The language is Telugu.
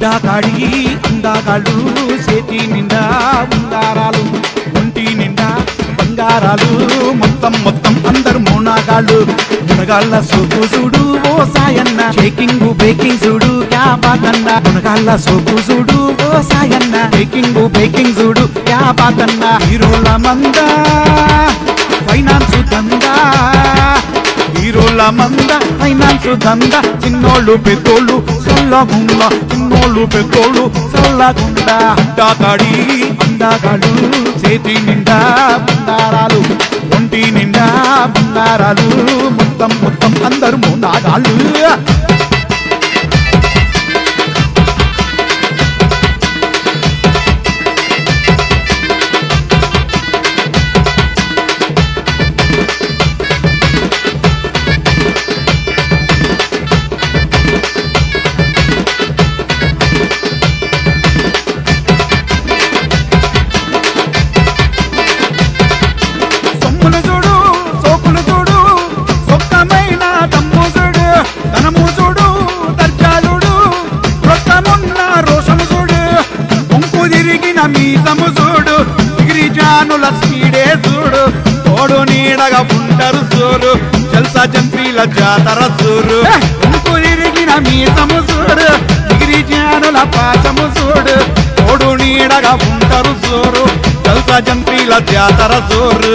అడ్డాకాడి అందాగాళ్ళు చేతి నిండా ఉంగారాలు ఒంటి నిండా బంగారాలు మొత్తం అందరు మునగాళ్ళు మునగాళ్ళ సోకు చూడు ఓ సాయన్న షేకింగ్ బేకింగ్ చూడు క్యా బాతన్న మునగాళ్ళ సోకు చూడు ఓ సాయన్న షేకింగ్ చూడు క్యా బాతన్న హీరోల మంద ఫైనాన్స్ దందా హీరోల మంద ఫైనాన్స్ దందా చిన్నోళ్ళు పెద్దోళ్ళు చల్లగుండా చిన్నోళ్ళు పెద్దోళ్ళు చల్లగుండా అడ్డాకాడి అందాగాళ్ళు చేతి నిండా బంగారాలు ఒంటి నిండా బంగారాలు మొత్తం అందరు మునగాళ్ళు మీసము చూడు డిగ్రీ జానుల స్పీడే చూడు తోడు నీడగా ఉంటారు చూడు జల్సా జంపీల జాతర చూడు ఇంకు తిరిగిన మీసము చూడు డిగ్రీ జానుల పాచము చూడు తోడు నీడగా ఉంటారు చూడు జల్సా జంపీల జాతర చూడు